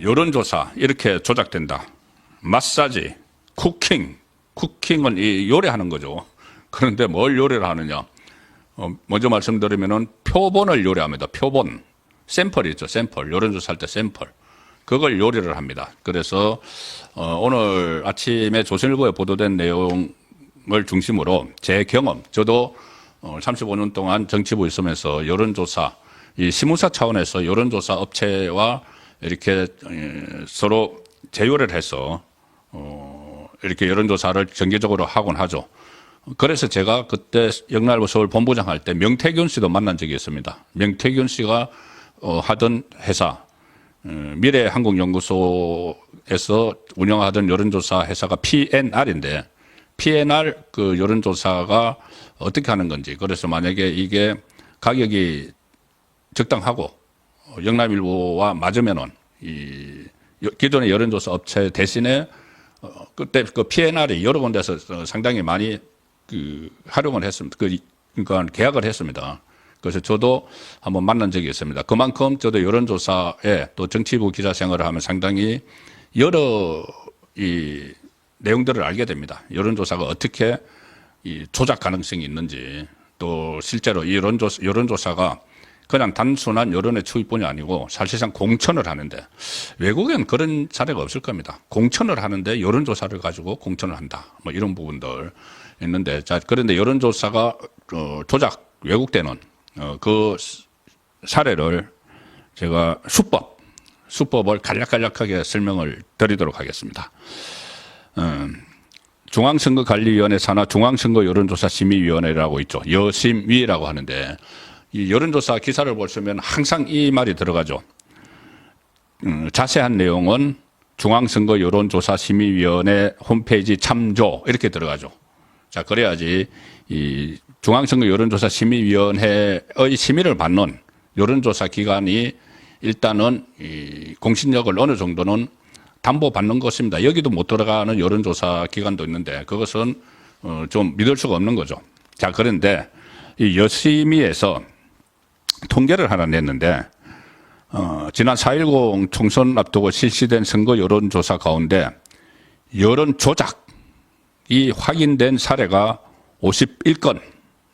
여론조사 이렇게 조작된다. 마사지, 쿠킹은 이 요리하는 거죠. 그런데 뭘 요리를 하느냐? 먼저 말씀드리면은 표본을 요리합니다. 표본. 샘플이 있죠. 샘플. 여론조사 할 때 샘플. 그걸 요리를 합니다. 그래서 오늘 아침에 조선일보에 보도된 내용을 중심으로 제 경험, 저도 35년 동안 정치부에 있으면서 여론조사, 이 신문사 차원에서 여론조사 업체와 이렇게 서로 제휴를 해서 이렇게 여론조사를 정기적으로 하곤 하죠. 그래서 제가 그때 영날보 서울 본부장 할 때 명태균 씨도 만난 적이 있습니다. 명태균 씨가 하던 회사, 미래한국연구소에서 운영하던 여론조사 회사가 PNR인데, PNR 그 여론조사가 어떻게 하는 건지, 그래서 만약에 이게 가격이 적당하고 영남일보와 맞으면은 이 기존의 여론조사 업체 대신에 그때 그 PNR이 여러 군데서 상당히 많이 활용을 했습니다. 그러니까 계약을 했습니다. 그래서 저도 한번 만난 적이 있습니다. 그만큼 저도 여론조사에 또 정치부 기자 생활을 하면 상당히 여러 이 내용들을 알게 됩니다. 여론조사가 어떻게 이 조작 가능성이 있는지, 또 실제로 이 여론조사가 그냥 단순한 여론의 추이뿐이 아니고 사실상 공천을 하는데, 외국엔 그런 사례가 없을 겁니다. 공천을 하는데 여론조사를 가지고 공천을 한다. 뭐 이런 부분들 있는데, 자, 그런데 여론조사가 조작, 왜곡되는 그 사례를 제가 수법을 간략하게 설명을 드리도록 하겠습니다. 중앙선거관리위원회 산하 중앙선거 여론조사 심의위원회라고 있죠. 여심위라고 하는데, 이 여론조사 기사를 보시면 항상 이 말이 들어가죠. 자세한 내용은 중앙선거 여론조사 심의위원회 홈페이지 참조 이렇게 들어가죠. 자, 그래야지 이 중앙선거 여론조사 심의위원회의 심의를 받는 여론조사 기관이 일단은 이 공신력을 어느 정도는 담보받는 것입니다. 여기도 못 들어가는 여론조사 기관도 있는데 그것은 좀 믿을 수가 없는 거죠. 자, 그런데 이 여심위에서 통계를 하나 냈는데 지난 4.10 총선 앞두고 실시된 선거 여론조사 가운데 여론 조작이 확인된 사례가 51건에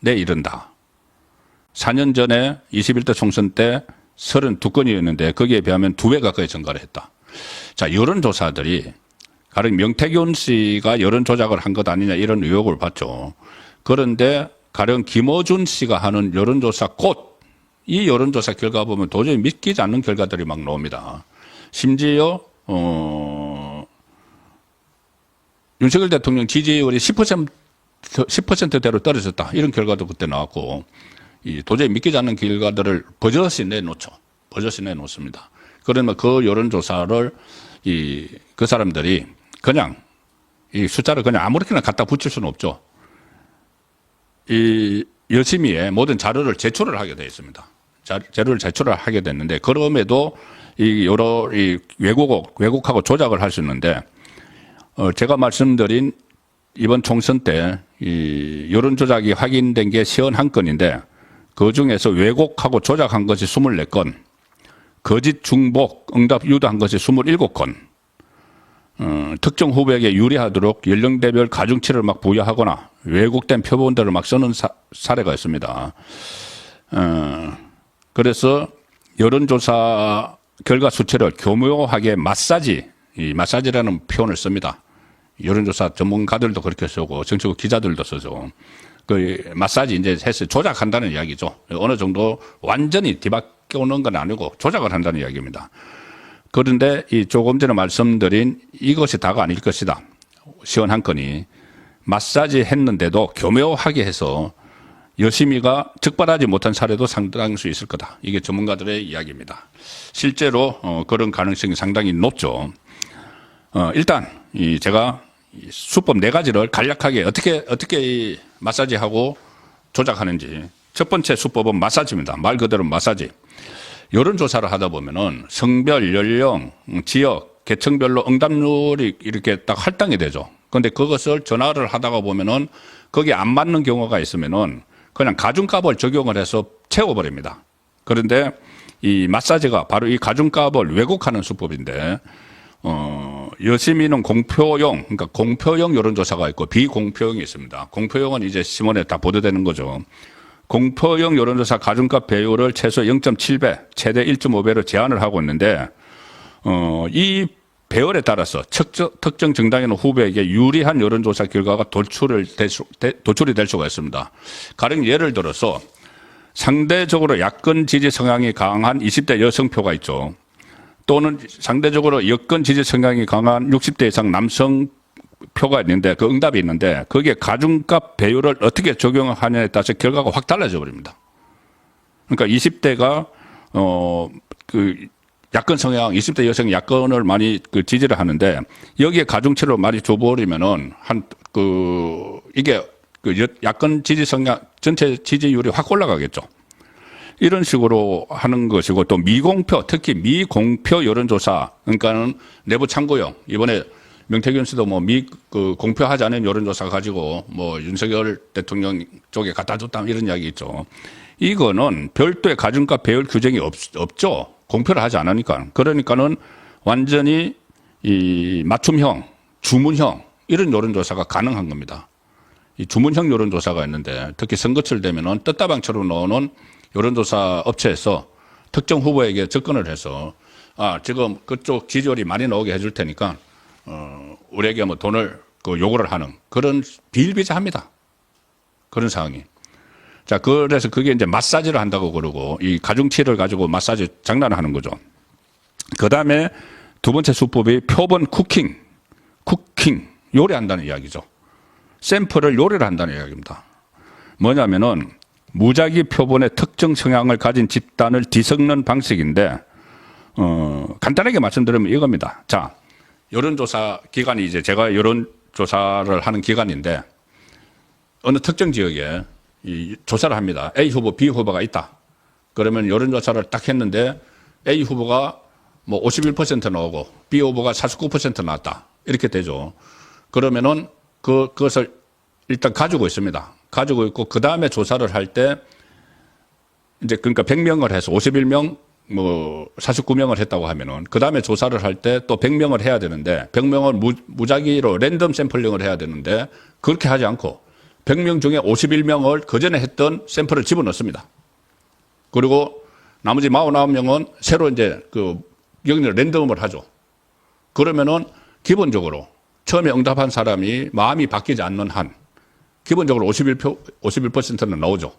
이른다. 4년 전에 21대 총선 때 32건이었는데 거기에 비하면 2배 가까이 증가를 했다. 자, 여론조사들이 가령 명태균 씨가 여론 조작을 한 것 아니냐 이런 의혹을 받죠. 그런데 가령 김어준 씨가 하는 여론조사 이 여론조사 결과 보면 도저히 믿기지 않는 결과들이 막 나옵니다. 심지어 윤석열 대통령 지지율이 10%대로 떨어졌다. 이런 결과도 그때 나왔고, 도저히 믿기지 않는 결과들을 버젓이 내놓습니다. 그러면 그 여론조사를 그 사람들이 그냥 이 숫자를 그냥 아무렇게나 갖다 붙일 수는 없죠. 이 여심위에 모든 자료를 제출을 하게 되어 있습니다. 자료를 제출을 하게 됐는데, 그럼에도 이 왜곡하고 조작을 할 수 있는데, 제가 말씀드린 이번 총선 때 이 여론 조작이 확인된 게 51건인데 그 중에서 왜곡하고 조작한 것이 24건, 거짓 중복, 응답 유도한 것이 27건, 특정 후보에게 유리하도록 연령대별 가중치를 막 부여하거나 왜곡된 표본들을 막 쓰는 사례가 있습니다. 그래서 여론조사 결과 수치를 교묘하게 이 마사지라는 표현을 씁니다. 여론조사 전문가들도 그렇게 쓰고 정치국 기자들도 쓰죠. 그 마사지 이제 해서 조작한다는 이야기죠. 어느 정도 완전히 뒤바뀌는 건 아니고 조작을 한다는 이야기입니다. 그런데 이 조금 전에 말씀드린 이것이 다가 아닐 것이다. 51건이 마사지 했는데도 교묘하게 해서 여심위가 적발하지 못한 사례도 상당히 수 있을 거다. 이게 전문가들의 이야기입니다. 실제로 그런 가능성이 상당히 높죠. 일단 제가 수법 4가지를 간략하게 어떻게 마사지하고 조작하는지. 첫 번째 수법은 마사지입니다. 말 그대로 마사지. 여론조사를 하다 보면은 성별, 연령, 지역, 계층별로 응답률이 이렇게 딱 할당이 되죠. 그런데 그것을 전화를 하다가 보면은 거기에 안 맞는 경우가 있으면은 그냥 가중값을 적용을 해서 채워버립니다. 그런데 이 마사지가 바로 이 가중값을 왜곡하는 수법인데, 여시민은 공표용, 그러니까 공표용 여론조사가 있고 비공표용이 있습니다. 공표용은 이제 신문에 다 보도되는 거죠. 공표용 여론조사 가중값 배율을 최소 0.7배, 최대 1.5배로 제한을 하고 있는데, 이 배열에 따라서 특정 정당이나 후보에게 유리한 여론조사 결과가 도출이 될 수가 있습니다. 가령 예를 들어서 상대적으로 야권 지지 성향이 강한 20대 여성표가 있죠. 또는 상대적으로 여권 지지 성향이 강한 60대 이상 남성 표가 있는데 그 응답이 있는데 거기에 가중값 배율을 어떻게 적용하냐에 따라서 결과가 확 달라져 버립니다. 그러니까 20대가 그 야권 성향 20대 여성 야권을 많이 그 지지를 하는데 여기에 가중치를 많이 줘버리면은 이게 그 야권 지지 성향 전체 지지율이 확 올라가겠죠. 이런 식으로 하는 것이고 또 미공표 특히 미공표 여론조사 그러니까는 내부 참고용 이번에 명태균 씨도 뭐 공표하지 않은 여론조사 가지고 뭐 윤석열 대통령 쪽에 갖다 줬다 이런 이야기 있죠. 이거는 별도의 가중값 배열 규정이 없죠. 공표를 하지 않으니까. 그러니까는 완전히 이 맞춤형, 주문형 이런 여론조사가 가능한 겁니다. 이 주문형 여론조사가 있는데 특히 선거철 되면은 떴다방처럼 나오는 여론조사 업체에서 특정 후보에게 접근을 해서 지금 그쪽 지지율이 많이 나오게 해줄 테니까 우리에게 뭐 돈을 요구를 하는 그런 비일비재합니다. 그런 상황이. 자, 그래서 그게 이제 마사지를 한다고 그러고 이 가중치를 가지고 마사지 장난을 하는 거죠. 그 다음에 두 번째 수법이 표본 쿠킹, 요리한다는 이야기죠. 샘플을 요리를 한다는 이야기입니다. 뭐냐면은 무작위 표본의 특정 성향을 가진 집단을 뒤섞는 방식인데, 간단하게 말씀드리면 이겁니다. 자, 여론조사 기관이 이제 제가 여론조사를 하는 기관인데, 어느 특정 지역에 이 조사를 합니다. A 후보, B 후보가 있다. 그러면 여론조사를 딱 했는데 A 후보가 뭐 51% 나오고 B 후보가 49% 나왔다. 이렇게 되죠. 그러면은 그것을 일단 가지고 있습니다. 가지고 있고 그 다음에 조사를 할 때 이제 그러니까 100명을 해서 51명 뭐 49명을 했다고 하면은 그 다음에 조사를 할 때 또 100명을 해야 되는데 100명을 무작위로 랜덤 샘플링을 해야 되는데 그렇게 하지 않고 100명 중에 51명을 그전에 했던 샘플을 집어넣습니다. 그리고 나머지 49명은 새로 이제 여기는 랜덤을 하죠. 그러면은 기본적으로 처음에 응답한 사람이 마음이 바뀌지 않는 한 기본적으로 51%는 나오죠.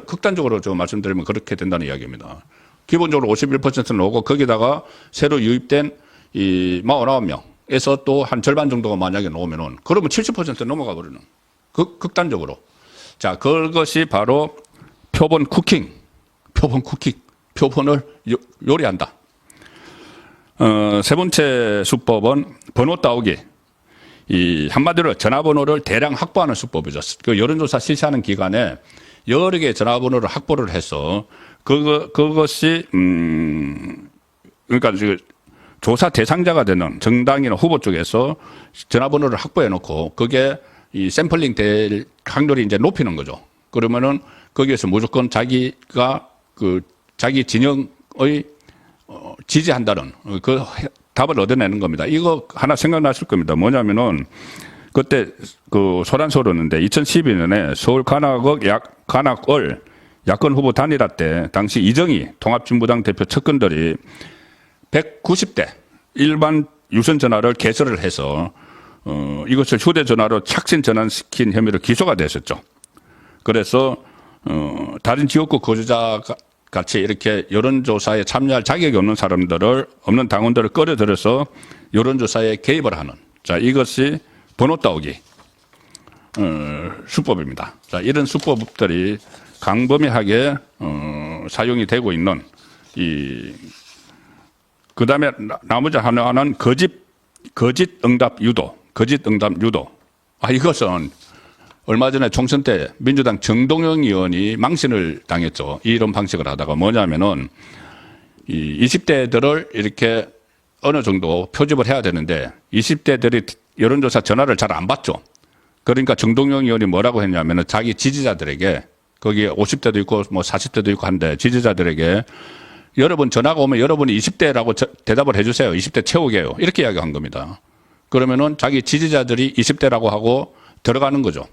극단적으로 좀 말씀드리면 그렇게 된다는 이야기입니다. 기본적으로 51%는 나오고 거기다가 새로 유입된 이 49명에서 또 한 절반 정도가 만약에 나오면은 그러면 70% 넘어가 버리는. 극단적으로. 자, 그것이 바로 표본 쿠킹. 표본을 요리한다. 세 번째 수법은 번호 따오기. 이 한마디로 전화번호를 대량 확보하는 수법이죠. 그 여론조사 실시하는 기간에 여러 개의 전화번호를 확보를 해서 그것이 그러니까 조사 대상자가 되는 정당이나 후보 쪽에서 전화번호를 확보해 놓고 그게 이 샘플링 될 확률이 이제 높이는 거죠. 그러면은 거기에서 무조건 자기가 자기 진영의 지지한다는 그 답을 얻어내는 겁니다. 이거 하나 생각나실 겁니다. 뭐냐면은 그때 소란스러웠는데 2012년에 서울 관악을 야권 후보 단일화 때 당시 이정희 통합진보당 대표 측근들이 190대 일반 유선 전화를 개설을 해서 이것을 휴대전화로 착신 전환시킨 혐의로 기소가 됐었죠. 그래서 다른 지역구 거주자 같이 이렇게 여론조사에 참여할 자격이 없는 사람들을 없는 당원들을 끌어들여서 여론조사에 개입을 하는 자 이것이 번호 따오기 수법입니다. 자 이런 수법들이 광범위하게 사용이 되고 있는 그다음에 나머지 하나는 거짓 응답 유도. 이것은 얼마 전에 총선 때 민주당 정동영 의원이 망신을 당했죠. 이런 방식을 하다가 뭐냐면은 이 20대들을 이렇게 어느 정도 표집을 해야 되는데 20대들이 여론조사 전화를 잘 안 받죠. 그러니까 정동영 의원이 뭐라고 했냐면은 자기 지지자들에게 거기에 50대도 있고 뭐 40대도 있고 한데 지지자들에게 여러 분 전화가 오면 여러분이 20대라고 대답을 해주세요. 20대 채우게요. 이렇게 이야기한 겁니다. 그러면은 자기 지지자들이 20대라고 하고 들어가는 거죠.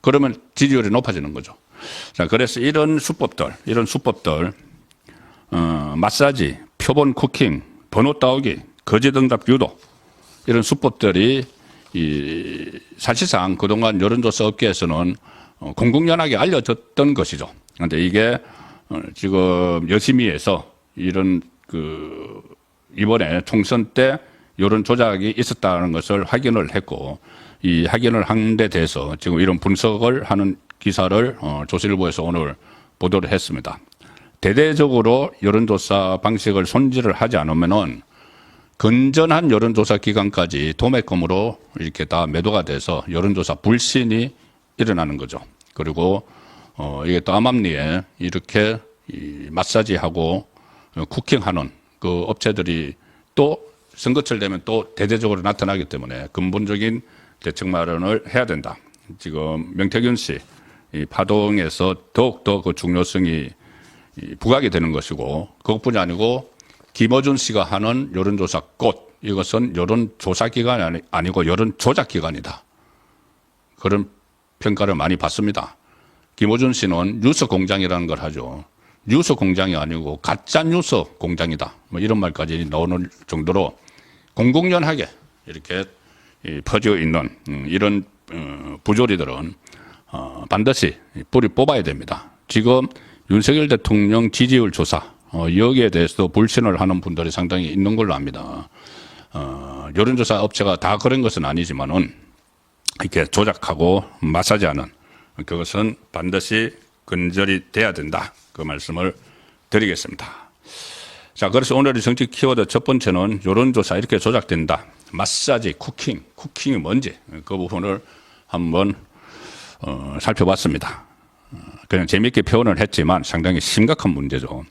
그러면 지지율이 높아지는 거죠. 자, 그래서 이런 수법들, 마사지, 표본 쿠킹, 번호 따오기, 거짓응답 유도, 이런 수법들이 사실상 그동안 여론조사 업계에서는 공공연하게 알려졌던 것이죠. 그런데 이게 지금 여심위에서 이런 이번에 총선 때 여론 조작이 있었다는 것을 확인을 했고, 이 확인을 한 데 대해서 지금 이런 분석을 하는 기사를 조선일보에서 오늘 보도를 했습니다. 대대적으로 여론조사 방식을 손질을 하지 않으면은 건전한 여론조사 기관까지 도매금으로 이렇게 다 매도가 돼서 여론조사 불신이 일어나는 거죠. 그리고 이게 또 암암리에 이렇게 마사지하고 쿠킹하는 그 업체들이 또 선거철 되면 또 대대적으로 나타나기 때문에 근본적인 대책 마련을 해야 된다. 지금 명태균 씨 파동에서 더욱더 그 중요성이 부각이 되는 것이고, 그것뿐이 아니고 김어준 씨가 하는 여론조사 꽃, 이것은 여론조사 기관이 아니고 여론조작 기관이다. 그런 평가를 많이 받습니다. 김어준 씨는 뉴스 공장이라는 걸 하죠. 뉴스 공장이 아니고 가짜 뉴스 공장이다. 뭐 이런 말까지 나오는 정도로 공공연하게 이렇게 퍼져 있는 이런 부조리들은 반드시 뿌리 뽑아야 됩니다. 지금 윤석열 대통령 지지율 조사, 여기에 대해서도 불신을 하는 분들이 상당히 있는 걸로 압니다. 여론조사 업체가 다 그런 것은 아니지만은 이렇게 조작하고 마사지하는 그것은 반드시 근절이 돼야 된다. 그 말씀을 드리겠습니다. 자, 그래서 오늘의 정치 키워드 첫 번째는 여론조사 이렇게 조작된다. 마사지, 쿠킹이 뭔지 그 부분을 한번 살펴봤습니다. 그냥 재미있게 표현을 했지만 상당히 심각한 문제죠.